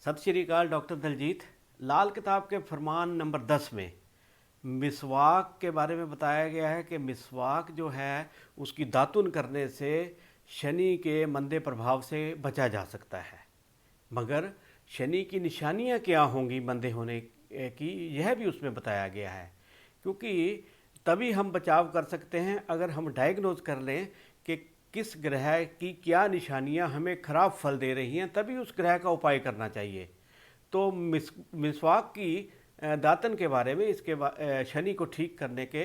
सत श्री अकाल। डॉक्टर दलजीत। लाल किताब के फरमान नंबर 10 में मिसवाक के बारे में बताया गया है कि मिसवाक जो है उसकी दातुन करने से शनि के मंदे प्रभाव से बचा जा सकता है। मगर शनि की निशानियां क्या होंगी मंदे होने की, यह भी उसमें बताया गया है। क्योंकि तभी हम बचाव कर सकते हैं अगर हम डायग्नोज कर लें कि किस ग्रह की क्या निशानियां हमें खराब फल दे रही हैं, तभी उस ग्रह का उपाय करना चाहिए। तो मिसवाक की दातन के बारे में शनि को ठीक करने के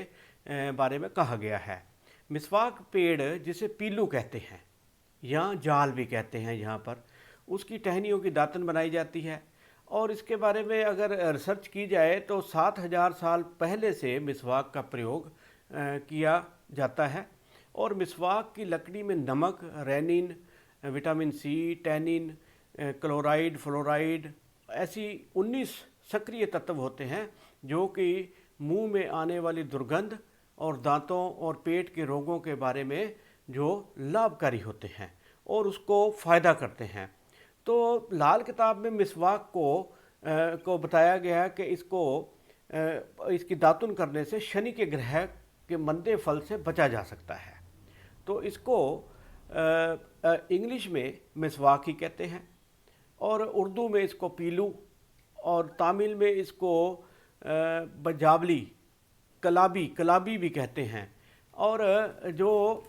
बारे में कहा गया है। मिसवाक पेड़ जिसे पीलू कहते हैं या जाल भी कहते हैं, यहाँ पर उसकी टहनियों की दातन बनाई जाती है। और इसके बारे में अगर रिसर्च की जाए तो 7,000 साल पहले से मिसवाक का प्रयोग किया जाता है। और मिसवाक की लकड़ी में नमक, renin, vitamin C, tannin, chloride, fluoride ऐसी 19 सक्रिय तत्व होते हैं जो कि मुंह में आने वाली दुर्गंध और दांतों और पेट के रोगों के बारे में जो लाभकारी होते हैं और उसको फ़ायदा करते हैं। तो लाल किताब में मिसवाक को बताया गया है कि इसकी दातुन करने से शनि के ग्रह के मंदे फल से बचा जा सकता है। तो इसको इंग्लिश में मिसवाक ही कहते हैं और उर्दू में इसको पीलू और तमिल में इसको बजावली, कलाबी भी कहते हैं। और जो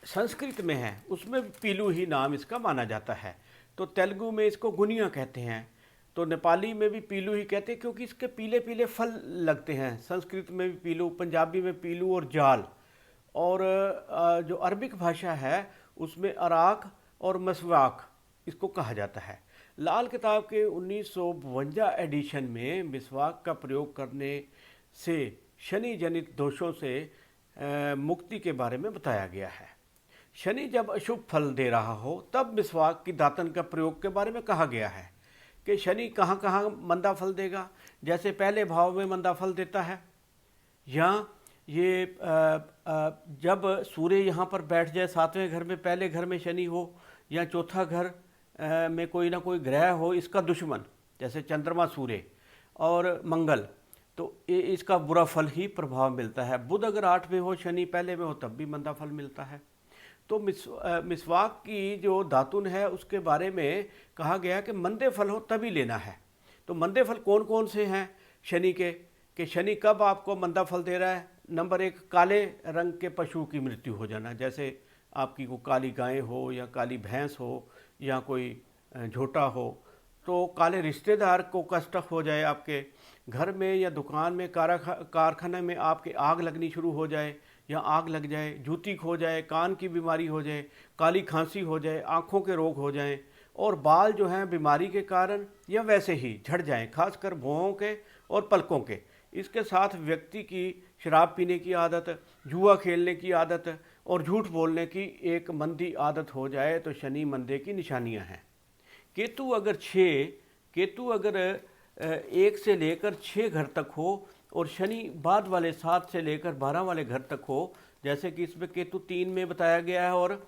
संस्कृत में है उसमें पीलू ही नाम इसका माना जाता है। तो तेलुगु में इसको गुनिया कहते हैं, तो नेपाली में भी पीलू ही कहते हैं क्योंकि इसके पीले पीले फल लगते हैं। संस्कृत में भी पीलू, पंजाबी में पीलू और जाल, और जो अरबिक भाषा है उसमें अराक और मसवाक इसको कहा जाता है। लाल किताब के 1952 एडिशन में मिसवाक का प्रयोग करने से शनि जनित दोषों से मुक्ति के बारे में बताया गया है। शनि जब अशुभ फल दे रहा हो तब मिसवाक की दातन का प्रयोग के बारे में कहा गया है कि शनि कहाँ कहाँ मंदा फल देगा। जैसे पहले भाव में मंदा फल देता है, या ये जब सूर्य यहाँ पर बैठ जाए 7वें घर में, पहले घर में शनि हो, या चौथा घर में कोई ना कोई ग्रह हो इसका दुश्मन, जैसे चंद्रमा, सूर्य और मंगल, तो इसका बुरा फल ही प्रभाव मिलता है। बुध अगर 8 में हो, शनि पहले में हो, तब भी मंदा फल मिलता है। तो मिसवाक की जो दातुन है उसके बारे में कहा गया कि मंदे फल हो तभी लेना है। तो मंदे फल कौन कौन से हैं शनि के, कि शनि कब आपको मंदा फल दे रहा है। नंबर 1, काले रंग के पशु की मृत्यु हो जाना, जैसे आपकी को काली गाय हो या काली भैंस हो या कोई झोटा हो। तो काले रिश्तेदार को कष्ट हो जाए, आपके घर में या दुकान में, कारखाने में आपके आग लगनी शुरू हो जाए या आग लग जाए, जूती खो जाए, कान की बीमारी हो जाए, काली खांसी हो जाए, आँखों के रोग हो जाएं, और बाल जो हैं बीमारी के कारण या वैसे ही झड़ जाएं, खासकर भौहों के और पलकों के। इसके साथ व्यक्ति की शराब पीने की आदत, जुआ खेलने की आदत और झूठ बोलने की एक मंदी आदत हो जाए तो शनि मंदे की निशानियां हैं। केतु अगर 1 से लेकर 6 घर तक हो और शनि बाद वाले 7 से लेकर 12 वाले घर तक हो, जैसे कि इसमें केतु 3 में बताया गया है और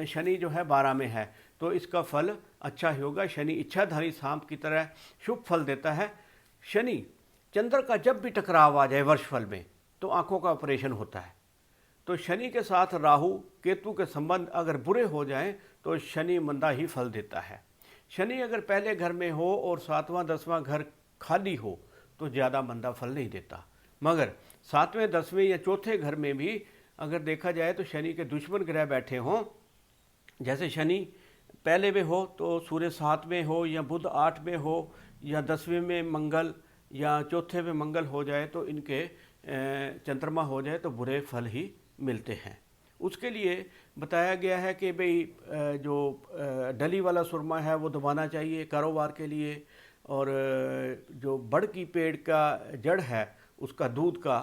शनि जो है 12 में है, तो इसका फल अच्छा ही होगा। शनि इच्छाधारी सांप की तरह शुभ फल देता है। शनि चंद्र का जब भी टकराव आ जाए वर्षफल में तो आंखों का ऑपरेशन होता है। तो शनि के साथ राहु केतु के संबंध अगर बुरे हो जाएं तो शनि मंदा ही फल देता है। शनि अगर पहले घर में हो और 7वां 10वां घर खाली हो तो ज़्यादा मंदा फल नहीं देता। मगर 7वें 10वें या चौथे घर में भी अगर देखा जाए तो शनि के दुश्मन ग्रह बैठे हों, जैसे शनि पहले में हो तो सूर्य 7 में हो, या बुध 8 में हो, या 10वें में मंगल या चौथे में मंगल हो जाए, तो इनके चंद्रमा हो जाए तो बुरे फल ही मिलते हैं। उसके लिए बताया गया है कि भाई जो डली वाला सुरमा है वो दबाना चाहिए कारोबार के लिए, और जो बड़ की पेड़ का जड़ है उसका दूध का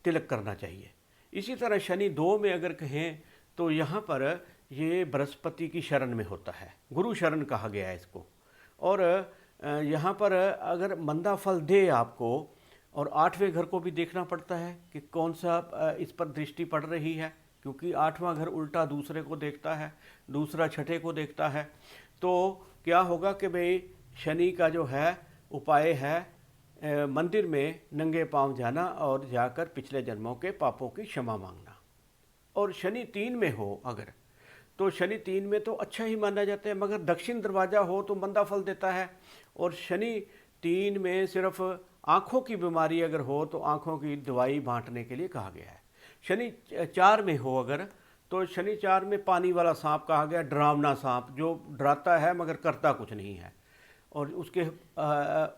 तिलक करना चाहिए। इसी तरह शनि 2 में अगर कहें तो यहाँ पर ये बृहस्पति की शरण में होता है, गुरु शरण कहा गया है इसको। और यहाँ पर अगर मंदा फल दे आपको, और 8वें घर को भी देखना पड़ता है कि कौन सा इस पर दृष्टि पड़ रही है, क्योंकि 8वां घर उल्टा दूसरे को देखता है, दूसरा छठे को देखता है। तो क्या होगा कि भाई शनि का जो है उपाय है मंदिर में नंगे पांव जाना और जाकर पिछले जन्मों के पापों की क्षमा मांगना। और शनि 3 में हो अगर, तो शनि 3 में तो अच्छा ही माना जाता है, मगर दक्षिण दरवाज़ा हो तो मंदा फल देता है। और शनि 3 में सिर्फ आँखों की बीमारी अगर हो तो आँखों की दवाई बांटने के लिए कहा गया है। शनि 4 में हो अगर, तो शनि 4 में पानी वाला सांप कहा गया, डरावना सांप जो डराता है मगर करता कुछ नहीं है। और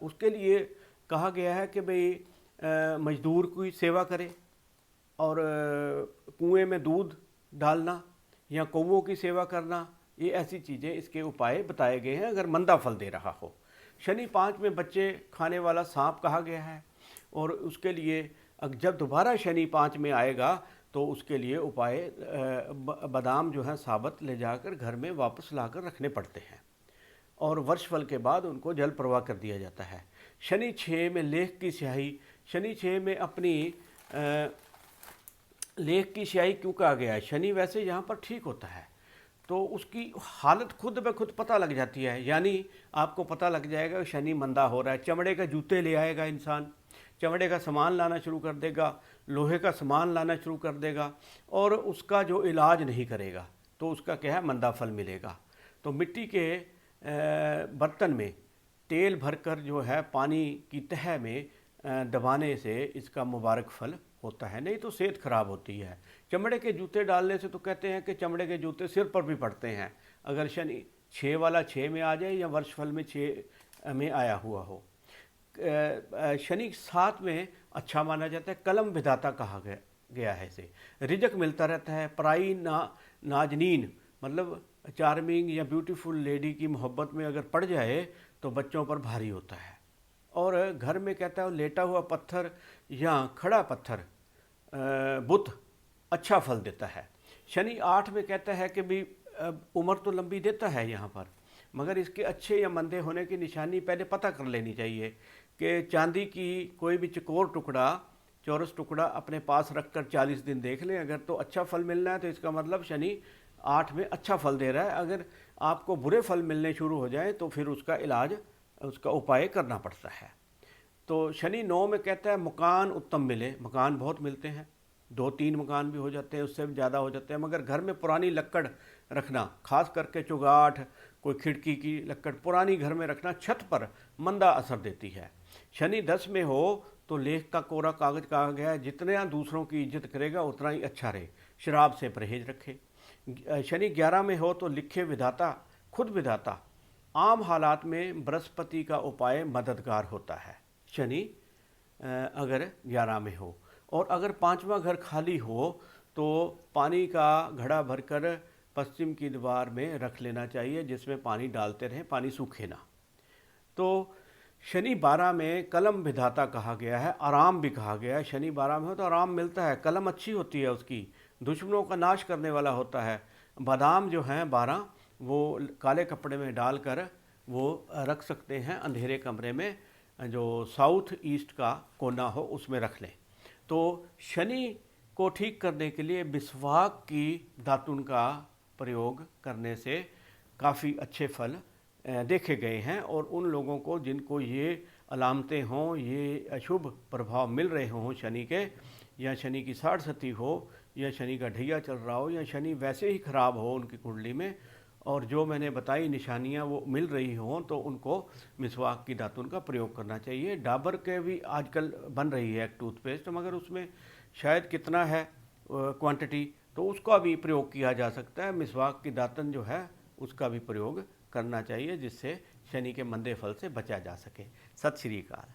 उसके लिए कहा गया है कि भाई मजदूर की सेवा करे, और कुएं में दूध डालना या कौवों की सेवा करना, ये ऐसी चीज़ें इसके उपाय बताए गए हैं अगर मंदा फल दे रहा हो। शनि 5 में बच्चे खाने वाला सांप कहा गया है, और उसके लिए जब दोबारा शनि 5 में आएगा तो उसके लिए उपाय बादाम जो है साबुत ले जाकर घर में वापस लाकर रखने पड़ते हैं, और वर्षफल के बाद उनको जल प्रवाह कर दिया जाता है। शनि 6 में लेख की स्याही, शनि 6 में अपनी लेख की स्याही क्यों कहा गया है? शनि वैसे यहाँ पर ठीक होता है तो उसकी हालत खुद ब खुद पता लग जाती है, यानी आपको पता लग जाएगा कि शनि मंदा हो रहा है। चमड़े के जूते ले आएगा इंसान, चमड़े का सामान लाना शुरू कर देगा, लोहे का सामान लाना शुरू कर देगा, और उसका जो इलाज नहीं करेगा तो उसका क्या है, मंदा फल मिलेगा। तो मिट्टी के बर्तन में तेल भरकर जो है पानी की तह में दबाने से इसका मुबारक फल होता है, नहीं तो सेहत खराब होती है। चमड़े के जूते डालने से तो कहते हैं कि चमड़े के जूते सिर पर भी पड़ते हैं अगर शनि 6 वाला 6 में आ जाए या वर्षफल में 6 में आया हुआ हो। शनि 7 में अच्छा माना जाता है, कलम विधाता कहा गया है इसे। रिजक मिलता रहता है, पराई नाजनीन मतलब चार्मिंग या ब्यूटीफुल लेडी की मोहब्बत में अगर पड़ जाए तो बच्चों पर भारी होता है। और घर में कहता है लेटा हुआ पत्थर या खड़ा पत्थर बुत अच्छा फल देता है। शनि 8 में कहता है कि भी उम्र तो लंबी देता है यहाँ पर, मगर इसके अच्छे या मंदे होने की निशानी पहले पता कर लेनी चाहिए कि चांदी की कोई भी चकोर टुकड़ा, चौरस टुकड़ा अपने पास रखकर 40 दिन देख लें, अगर तो अच्छा फल मिलना है तो इसका मतलब शनि 8 में अच्छा फल दे रहा है। अगर आपको बुरे फल मिलने शुरू हो जाए तो फिर उसका इलाज, उसका उपाय करना पड़ता है। तो शनि 9 में कहता है मकान उत्तम मिले, मकान बहुत मिलते हैं, 2-3 मकान भी हो जाते हैं, उससे भी ज़्यादा हो जाते हैं, मगर घर में पुरानी लक्कड़ रखना, खास करके चुगाठ, कोई खिड़की की लक्कड़ पुरानी घर में रखना छत पर मंदा असर देती है। शनि 10 में हो तो लेख का कोरा कागज कहा गया है, जितना दूसरों की इज्जत करेगा उतना ही अच्छा रहे, शराब से परहेज रखे। शनि 11 में हो तो लिखे विधाता, खुद विधाता, आम हालात में बृहस्पति का उपाय मददगार होता है शनि अगर 11 में हो। और अगर 5वां घर खाली हो तो पानी का घड़ा भरकर पश्चिम की दीवार में रख लेना चाहिए, जिसमें पानी डालते रहें, पानी सूखे ना। तो शनि 12 में कलम विधाता कहा गया है, आराम भी कहा गया है। शनि 12 में हो तो आराम मिलता है, कलम अच्छी होती है उसकी, दुश्मनों का नाश करने वाला होता है। बादाम जो हैं 12 वो काले कपड़े में डालकर वो रख सकते हैं अंधेरे कमरे में, जो साउथ ईस्ट का कोना हो उसमें रख लें। तो शनि को ठीक करने के लिए मिसवाक की दातुन का प्रयोग करने से काफ़ी अच्छे फल देखे गए हैं। और उन लोगों को जिनको ये अलामतें हों, ये अशुभ प्रभाव मिल रहे हों शनि के, या शनि की 60 सती हो, या शनि का ढैया चल रहा हो, या शनि वैसे ही खराब हो उनकी कुंडली में, और जो मैंने बताई निशानियां वो मिल रही हों, तो उनको मिसवाक की दातुन का प्रयोग करना चाहिए। डाबर के भी आजकल बन रही है एक टूथपेस्ट, मगर उसमें शायद कितना है क्वांटिटी, तो उसका भी प्रयोग किया जा सकता है। मिसवाक की दातन जो है उसका भी प्रयोग करना चाहिए, जिससे शनि के मंदे फल से बचा जा सके। सत श्री अकाल।